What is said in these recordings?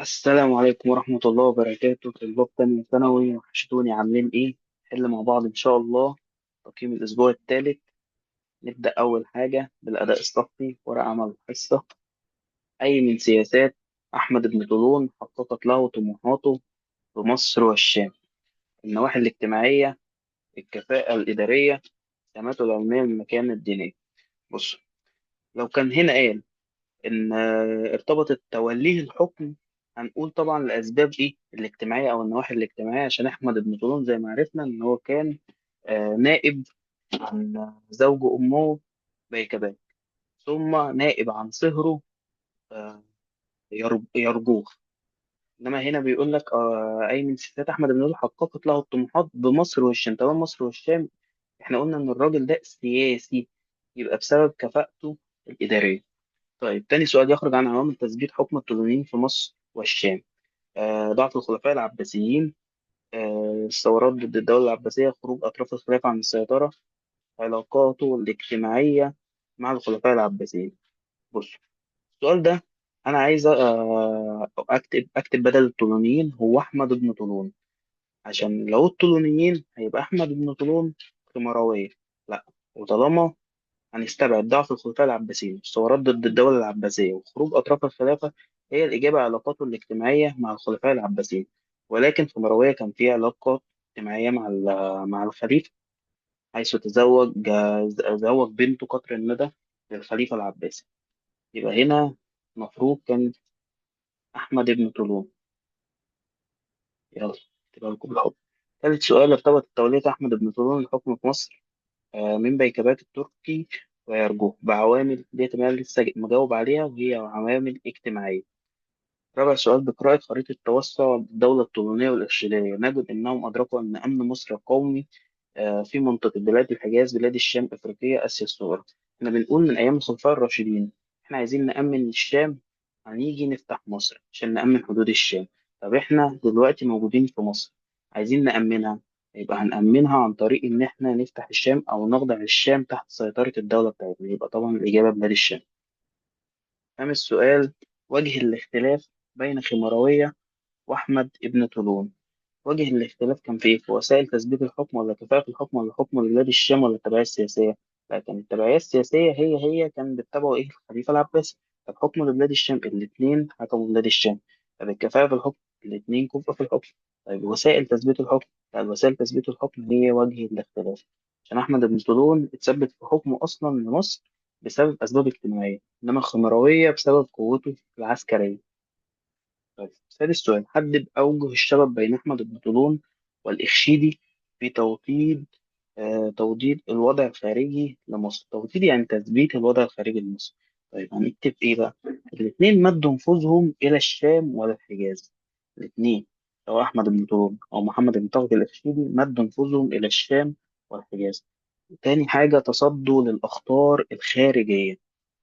السلام عليكم ورحمة الله وبركاته. طلاب تانية ثانوي وحشتوني، عاملين إيه؟ نحل مع بعض إن شاء الله. تقييم الأسبوع الثالث. نبدأ أول حاجة بالأداء الصفي، ورقة عمل الحصة. أي من سياسات أحمد بن طولون حققت له طموحاته في مصر والشام؟ النواحي الاجتماعية، الكفاءة الإدارية، سماته العلمية، المكانة الدينية. بص، لو كان هنا قال إن ارتبطت توليه الحكم، هنقول طبعا الأسباب إيه الاجتماعية أو النواحي الاجتماعية، عشان أحمد بن طولون زي ما عرفنا إن هو كان نائب عن زوج أمه بيكبات، ثم نائب عن صهره آه، يرجوخ. إنما هنا بيقول لك أي من ستات أحمد بن طولون حققت له الطموحات بمصر والشام. طبعا مصر والشام إحنا قلنا إن الراجل ده سياسي، يبقى بسبب كفاءته الإدارية. طيب تاني سؤال، يخرج عن عوامل تثبيت حكم الطولونيين في مصر والشام. ضعف الخلفاء العباسيين، الثورات ضد الدولة العباسية، خروج أطراف الخلافة عن السيطرة، علاقاته الاجتماعية مع الخلفاء العباسيين. بص، السؤال ده أنا عايز أكتب بدل الطولونيين هو أحمد بن طولون، عشان لو الطولونيين هيبقى أحمد بن طولون خمراوية. لا، وطالما هنستبعد ضعف الخلفاء العباسيين، الثورات ضد الدولة العباسية، وخروج أطراف الخلافة، هي الإجابة علاقاته الاجتماعية مع الخلفاء العباسيين. ولكن في مروية كان فيه علاقات اجتماعية مع الخليفة، حيث زوج بنته قطر الندى للخليفة العباسي. يبقى هنا المفروض كان أحمد بن طولون. يلا، تبقى لكم الحكم. ثالث سؤال، ارتبط تولية أحمد بن طولون الحكم في مصر من بيكبات التركي ويرجوه بعوامل دي، تمام لسه مجاوب عليها، وهي عوامل اجتماعية. رابع سؤال، بقراءة خريطة توسع الدولة الطولونية والإرشيدية نجد أنهم أدركوا أن أمن مصر القومي في منطقة بلاد الحجاز، بلاد الشام، إفريقيا، آسيا الصغرى. إحنا بنقول من أيام الخلفاء الراشدين إحنا عايزين نأمن الشام، هنيجي نفتح مصر عشان نأمن حدود الشام. طب إحنا دلوقتي موجودين في مصر، عايزين نأمنها، يبقى هنأمنها عن طريق إن إحنا نفتح الشام أو نخضع الشام تحت سيطرة الدولة بتاعتنا، يبقى طبعا الإجابة بلاد الشام. خامس سؤال، وجه الاختلاف بين خمروية وأحمد ابن طولون. وجه الاختلاف كان في إيه؟ في وسائل تثبيت الحكم، ولا كفاءة الحكم، ولا حكم بلاد الشام، ولا التبعية السياسية؟ لا، كانت التبعية السياسية هي كان بيتبعوا إيه؟ الخليفة العباسي. طب حكم لبلاد الشام، الاتنين حكموا بلاد الشام. طب الكفاءة في الحكم، الاتنين كفء في الحكم. طيب وسائل تثبيت الحكم، لا، وسائل تثبيت الحكم هي وجه الاختلاف، عشان أحمد بن طولون اتثبت في حكمه أصلا لمصر بسبب أسباب اجتماعية، إنما الخمروية بسبب قوته العسكرية. طيب سادس سؤال، حدد أوجه الشبه بين أحمد بن طولون والإخشيدي في توطيد الوضع الخارجي لمصر. توطيد يعني تثبيت الوضع الخارجي لمصر. طيب هنكتب إيه بقى؟ الاتنين مدوا نفوذهم إلى الشام ولا الحجاز. الاتنين، سواء أحمد بن طولون أو محمد بن طارق الإخشيدي، مدوا نفوذهم إلى الشام والحجاز. تاني حاجة، تصدوا للأخطار الخارجية.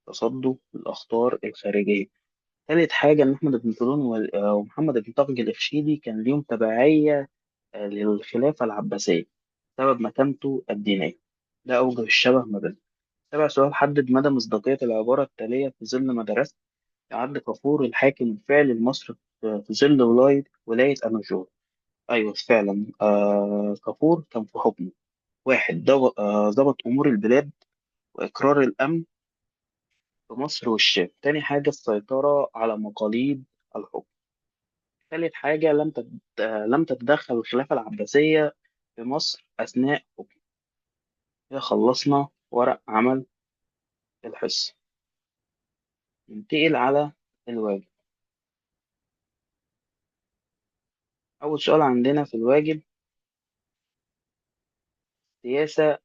تصدوا للأخطار الخارجية. ثالث حاجة، إن أحمد بن طولون ومحمد بن طارق الإرشيدي كان ليهم تبعية للخلافة العباسية بسبب مكانته الدينية. ده أوجه الشبه ما بينهم. سابع سؤال، حدد مدى مصداقية العبارة التالية في ظل ما درست. يعد كافور الحاكم الفعلي لمصر في ظل ولاية أنوشور. أيوة فعلا، كافور كان في حكمه: واحد، ضبط أمور البلاد وإقرار الأمن في مصر والشام. تاني حاجة، السيطرة على مقاليد الحكم. ثالث حاجة، لم تتدخل الخلافة العباسية في مصر أثناء حكمه. كده خلصنا ورق عمل الحصة. ننتقل على الواجب. أول سؤال عندنا في الواجب، سياسة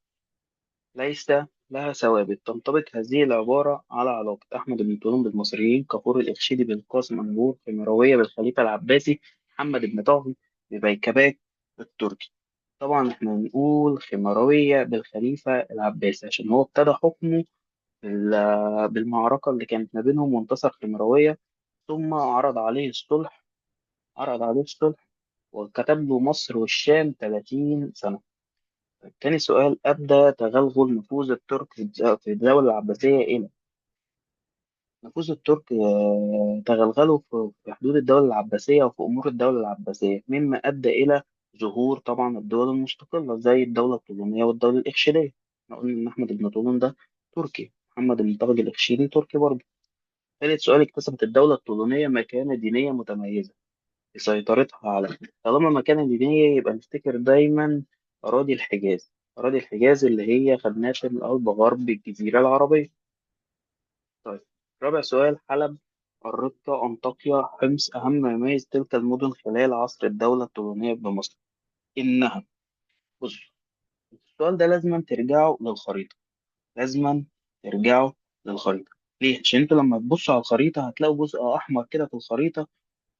ليس لها ثوابت. تنطبق هذه العبارة على علاقة أحمد بن طولون بالمصريين، كفور الإخشيدي بالقاسم أنبور، الخميروية بالخليفة العباسي، محمد بن طاغي ببيكباك التركي. طبعا احنا نقول خميروية بالخليفة العباسي عشان هو ابتدى حكمه بالمعركة اللي كانت ما بينهم وانتصر في المروية، ثم عرض عليه الصلح وكتب له مصر والشام 30 سنة. تاني سؤال، أدى تغلغل نفوذ الترك في الدولة العباسية إلى نفوذ الترك تغلغلوا في حدود الدولة العباسية وفي أمور الدولة العباسية، مما أدى إلى ظهور طبعا الدول المستقلة زي الدولة الطولونية والدولة الإخشيدية. احنا قلنا إن أحمد بن طولون ده تركي، محمد بن طارق الإخشيدي تركي برضه. ثالث سؤال: اكتسبت الدولة الطولونية مكانة دينية متميزة بسيطرتها على، طالما مكانة دينية يبقى نفتكر دايما أراضي الحجاز. أراضي الحجاز اللي هي خدناها في الأرض غرب الجزيرة العربية. طيب، رابع سؤال: حلب، الرقة، أنطاكيا، حمص، أهم ما يميز تلك المدن خلال عصر الدولة الطولونية بمصر. إنها، بص، السؤال ده لازما ترجعوا للخريطة، لازما ترجعوا للخريطة. ليه؟ عشان انتوا لما تبصوا على الخريطة هتلاقوا جزء أحمر كده في الخريطة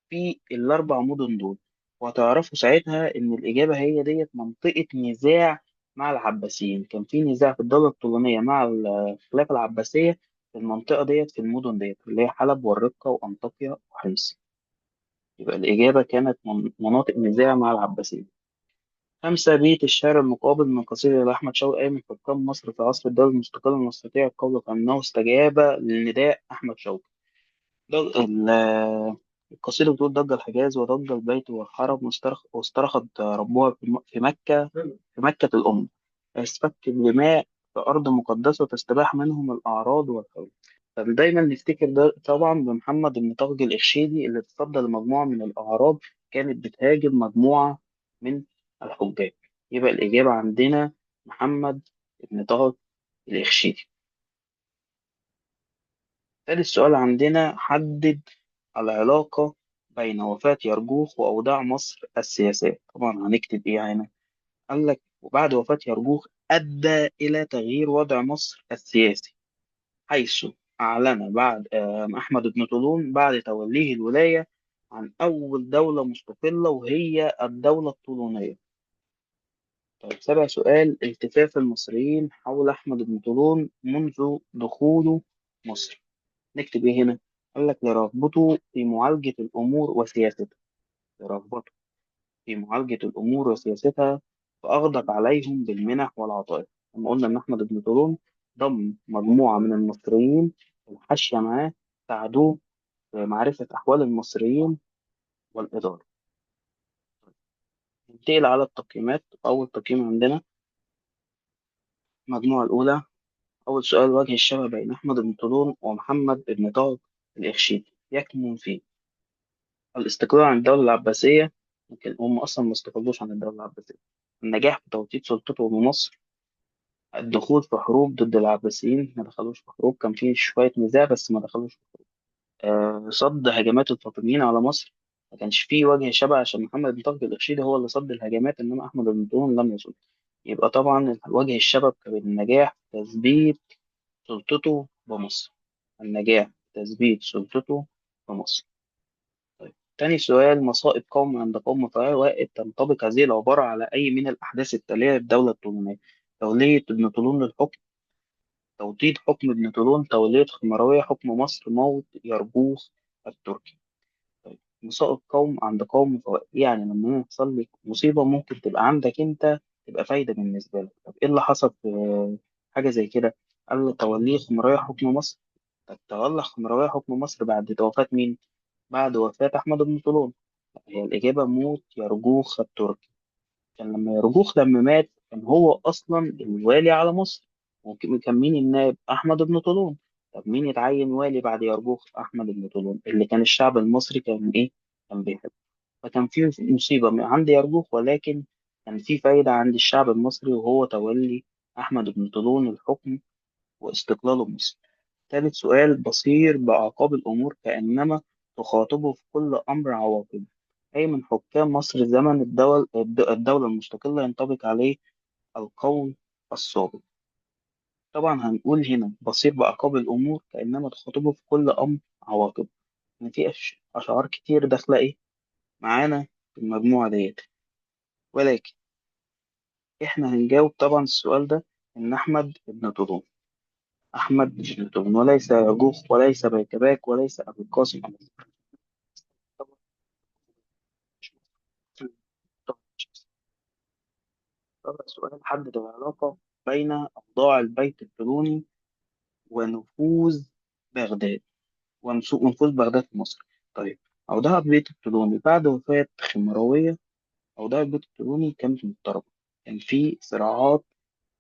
في الأربع مدن دول، وهتعرفوا ساعتها إن الإجابة هي ديت منطقة نزاع مع العباسيين. كان في نزاع في الدولة الطولونية مع الخلافة العباسية في المنطقة ديت، في المدن ديت اللي هي حلب والرقة وأنطاكيا وحمص. يبقى الإجابة كانت مناطق نزاع مع العباسيين. خمسة: بيت الشعر المقابل من قصيدة لأحمد شوقي من حكام مصر في عصر الدولة المستقلة المستطيع القول بأنه استجاب لنداء أحمد شوقي. القصيدة بتقول: ضج الحجاز وضج البيت والحرم واسترخت ربها في مكة، في مكة الأم، فيسفك الدماء في أرض مقدسة وتستباح منهم الأعراض والحول. فدايما نفتكر ده طبعا بمحمد بن طارق الإخشيدي اللي تصدى لمجموعة من الأعراب كانت بتهاجم مجموعة من الحجاج. يبقى الإجابة عندنا محمد بن طارق الإخشيدي. ثالث سؤال عندنا: حدد العلاقة بين وفاة يرجوخ وأوضاع مصر السياسية. طبعا هنكتب إيه هنا؟ قال لك: وبعد وفاة يرجوخ أدى إلى تغيير وضع مصر السياسي، حيث أعلن بعد أحمد بن طولون بعد توليه الولاية عن أول دولة مستقلة وهي الدولة الطولونية. طيب، سابع سؤال: التفاف المصريين حول أحمد بن طولون منذ دخوله مصر. نكتب إيه هنا؟ قال لك: لرغبته في معالجة الأمور وسياستها، لرغبته في معالجة الأمور وسياستها، فأغدق عليهم بالمنح والعطايا. لما قلنا إن أحمد بن طولون ضم مجموعة من المصريين الحاشية معاه، ساعدوه في معرفة أحوال المصريين والإدارة. ننتقل على التقييمات. أول تقييم عندنا المجموعة الأولى. أول سؤال: وجه الشبه بين أحمد بن طولون ومحمد بن طارق الإخشيدي يكمن في الاستقرار عن الدولة العباسية. يمكن هم أصلا ما استقلوش عن الدولة العباسية. النجاح في توطيد سلطته بمصر. الدخول في حروب ضد العباسيين، ما دخلوش في حروب، كان في شوية نزاع بس ما دخلوش في حروب. صد هجمات الفاطميين على مصر. ما كانش فيه وجه شبه عشان محمد بن طارق الإرشيدي هو اللي صد الهجمات، إنما أحمد بن طولون لم يصد. يبقى طبعا وجه الشبه بالنجاح في تثبيت سلطته بمصر. النجاح في تثبيت سلطته بمصر. طيب، تاني سؤال: مصائب قوم عند قوم فوائد تنطبق هذه العبارة على أي من الأحداث التالية للدولة الطولونية؟ تولية ابن طولون للحكم، توطيد حكم ابن طولون، تولية خمروية حكم مصر، موت يرجوخ التركي. طيب، مصائب قوم عند قوم فوائد، يعني لما يحصل لك مصيبة ممكن تبقى عندك أنت تبقى فايدة بالنسبة لك. طب إيه اللي حصل في حاجة زي كده؟ قال له: توليه خمروية حكم مصر. طب تولى خمروية حكم مصر بعد وفاة مين؟ بعد وفاة أحمد بن طولون. هي الإجابة موت يرجوخ التركي. كان لما يرجوخ لما مات كان هو أصلا الوالي على مصر، وكان مين النائب؟ أحمد بن طولون. طب مين يتعين والي بعد يرجوخ؟ أحمد بن طولون، اللي كان الشعب المصري كان إيه؟ كان بيحبه. فكان في مصيبة عند يرجوخ، ولكن كان في فايدة عند الشعب المصري وهو تولي أحمد بن طولون الحكم واستقلاله مصر. ثالث سؤال: بصير بأعقاب الأمور كأنما تخاطبه في كل أمر عواقب. أي من حكام مصر زمن الدولة المستقلة ينطبق عليه القول السابق؟ طبعا هنقول هنا بصير بأعقاب الأمور كأنما تخاطبه في كل أمر عواقب. يعني في أشعار كتير داخلة إيه معانا في المجموعة ديت، ولكن إحنا هنجاوب طبعا السؤال ده إن أحمد بن طولون، أحمد بن طولون، وليس يرجوخ وليس بيكباك وليس أبو القاسم. رابع سؤال: حدد العلاقة بين أوضاع البيت الطولوني ونفوذ بغداد. ونفوذ بغداد في مصر. طيب، أوضاع البيت الطولوني بعد وفاة خمراوية. أوضاع البيت الطولوني كانت مضطربة، كان في صراعات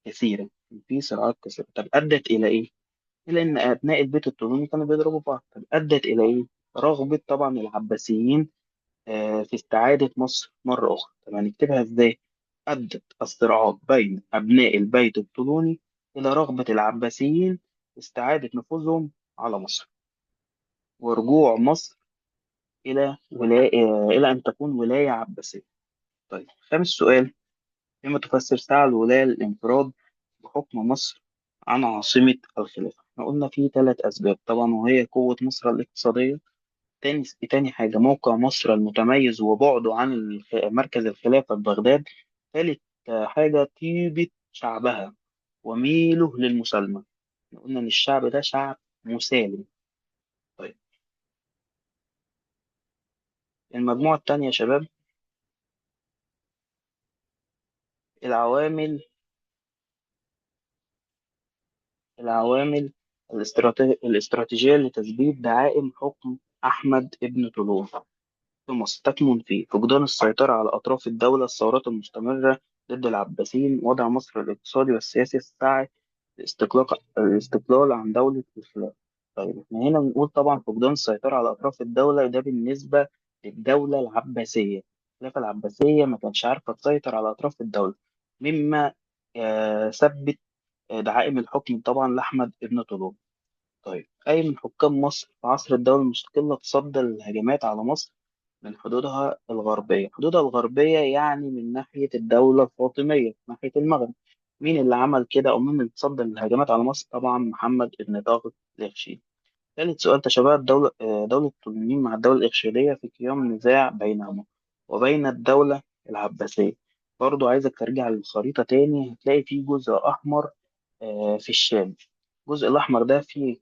كثيرة، كان في صراعات كثيرة. طب أدت إلى إيه؟ إلى إن أبناء البيت الطولوني كانوا بيضربوا بعض. طب أدت إلى إيه؟ رغبة طبعا العباسيين في استعادة مصر مرة أخرى. طب هنكتبها إزاي؟ أدت الصراعات بين أبناء البيت الطولوني إلى رغبة العباسيين في استعادة نفوذهم على مصر، ورجوع مصر إلى إلى أن تكون ولاية عباسية. طيب، خامس سؤال: فيما تفسر سعى الولاية للانفراد بحكم مصر عن عاصمة الخلافة؟ احنا قلنا في ثلاث أسباب طبعا، وهي قوة مصر الاقتصادية، تاني حاجة موقع مصر المتميز وبعده عن مركز الخلافة ببغداد، ثالث حاجة طيبة شعبها وميله للمسالمة. احنا قلنا إن الشعب ده شعب مسالم. طيب، المجموعة التانية يا شباب: العوامل العوامل الاستراتيجية لتثبيت دعائم حكم أحمد ابن طولون في مصر تكمن في فقدان السيطرة على أطراف الدولة، الثورات المستمرة ضد العباسيين، وضع مصر الاقتصادي والسياسي، السعي الاستقلال عن دولة الخلافة. طيب، احنا هنا بنقول طبعا فقدان السيطرة على أطراف الدولة، ده بالنسبة للدولة العباسية. الخلافة العباسية ما كانش عارفة تسيطر على أطراف الدولة، مما ثبت دعائم الحكم طبعا لأحمد ابن طولون. طيب، أي من حكام مصر في عصر الدولة المستقلة تصدى للهجمات على مصر من حدودها الغربية؟ حدودها الغربية يعني من ناحية الدولة الفاطمية، ناحية المغرب. مين اللي عمل كده أو مين اللي تصدى للهجمات على مصر؟ طبعا محمد بن طاغت الإغشيدي. ثالث سؤال: تشابهت دولة الطولونيين مع الدولة الإغشيدية في قيام نزاع بينهما وبين الدولة العباسية. برضو عايزك ترجع للخريطة تاني، هتلاقي فيه جزء أحمر في الشام. الجزء الأحمر ده فيه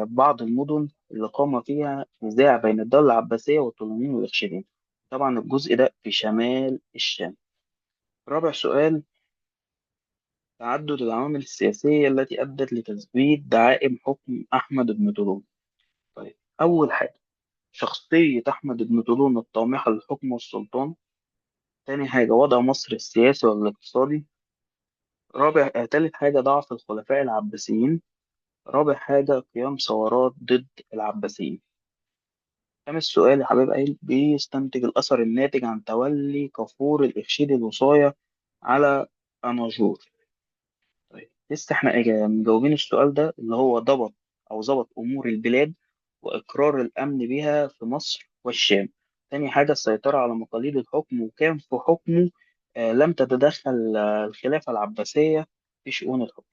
بعض المدن اللي قام فيها نزاع بين الدولة العباسية والطولونيين والإرشيديين. طبعا الجزء ده في شمال الشام. رابع سؤال: تعدد العوامل السياسية التي أدت لتثبيت دعائم حكم أحمد بن طولون. طيب، أول حاجة شخصية أحمد بن طولون الطامحة للحكم والسلطان. تاني حاجة وضع مصر السياسي والاقتصادي. تالت حاجة ضعف الخلفاء العباسيين. رابع حاجة قيام ثورات ضد العباسيين. خامس سؤال يا حبيب قلبي: بيستنتج الأثر الناتج عن تولي كفور الإرشيد الوصاية على أناجور. طيب، لسه احنا مجاوبين السؤال ده، اللي هو ضبط أمور البلاد وإقرار الأمن بها في مصر والشام. تاني حاجة السيطرة على مقاليد الحكم، وكان في حكمه لم تتدخل الخلافة العباسية في شؤون الحكم.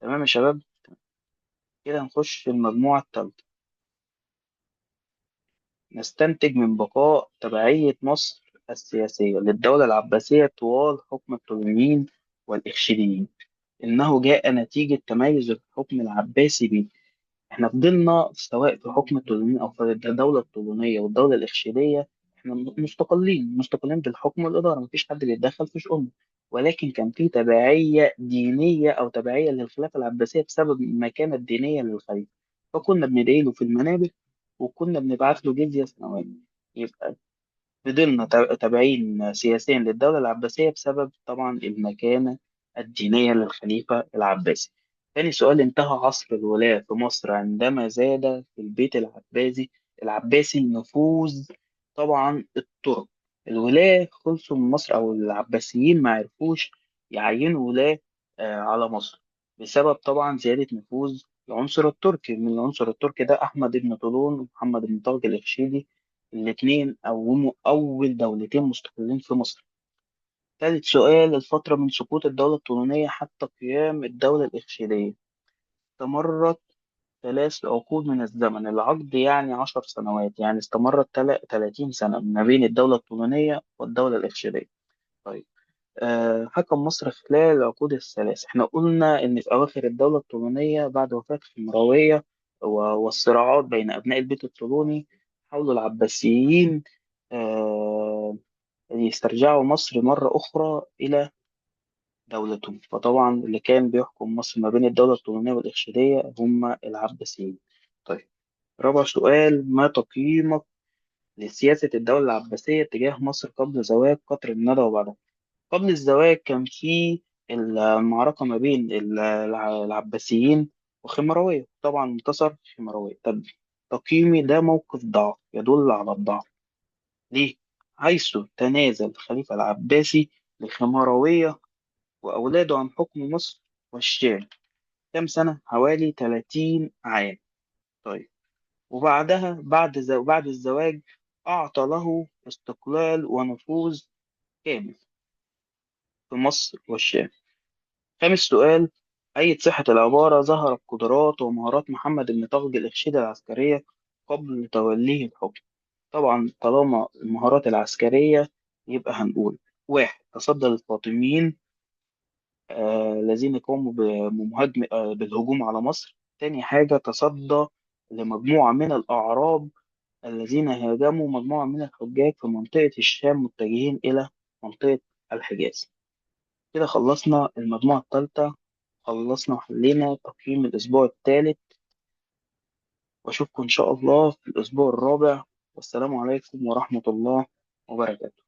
تمام يا شباب، كده نخش في المجموعة الثالثة. نستنتج من بقاء تبعية مصر السياسية للدولة العباسية طوال حكم الطولونيين والإخشيديين إنه جاء نتيجة تميز الحكم العباسي بيه. إحنا فضلنا سواء في حكم الطولونيين أو في الدولة الطولونية والدولة الإخشيدية، إحنا مستقلين بالحكم والإدارة، مفيش حد بيتدخل في شؤوننا. ولكن كان في تبعية دينية أو تبعية للخلافة العباسية بسبب المكانة الدينية للخليفة، فكنا بندعي له في المنابر وكنا بنبعت له جزية سنوية. يبقى فضلنا تابعين سياسيا للدولة العباسية بسبب طبعا المكانة الدينية للخليفة العباسي. ثاني سؤال: انتهى عصر الولاة في مصر عندما زاد في البيت العباسي نفوذ طبعا الترك. الولاة خلصوا من مصر، أو العباسيين ما عرفوش يعينوا ولاة على مصر بسبب طبعا زيادة نفوذ العنصر التركي. من العنصر التركي ده أحمد بن طولون ومحمد بن طارق الإرشيدي، الاثنين قوموا أول دولتين مستقلين في مصر. ثالث سؤال: الفترة من سقوط الدولة الطولونية حتى قيام الدولة الإرشيدية استمرت 3 عقود من الزمن. العقد يعني 10 سنوات، يعني استمرت 30 سنة ما بين الدولة الطولونية والدولة الإرشيدية. طيب، حكم مصر خلال العقود الثلاث. احنا قلنا إن في أواخر الدولة الطولونية بعد وفاة خمراوية والصراعات بين أبناء البيت الطولوني، حاولوا العباسيين آه، يسترجعوا مصر مرة أخرى إلى دولتهم. فطبعا اللي كان بيحكم مصر ما بين الدولة الطولونية والإرشيدية هم العباسيين. طيب، رابع سؤال: ما تقييمك لسياسة الدولة العباسية تجاه مصر قبل زواج قطر الندى وبعدها؟ قبل الزواج كان في المعركة ما بين العباسيين وخمروية، طبعا انتصر خمروية. طب تقييمي ده موقف ضعف يدل على الضعف. ليه؟ حيث تنازل الخليفة العباسي للخمروية وأولاده عن حكم مصر والشام. كام سنة؟ حوالي 30 عام. طيب، وبعدها بعد الزواج أعطى له استقلال ونفوذ كامل في مصر والشام. خامس سؤال: أيد صحة العبارة ظهرت قدرات ومهارات محمد بن طغي الإرشيدية العسكرية قبل توليه الحكم؟ طبعا طالما المهارات العسكرية يبقى هنقول: واحد، تصدى للفاطميين الذين قاموا بالهجوم على مصر. تاني حاجة، تصدى لمجموعة من الأعراب الذين هاجموا مجموعة من الحجاج في منطقة الشام متجهين إلى منطقة الحجاز. كده خلصنا المجموعة الثالثة، خلصنا وحلينا تقييم الأسبوع الثالث، وأشوفكم إن شاء الله في الأسبوع الرابع. والسلام عليكم ورحمة الله وبركاته.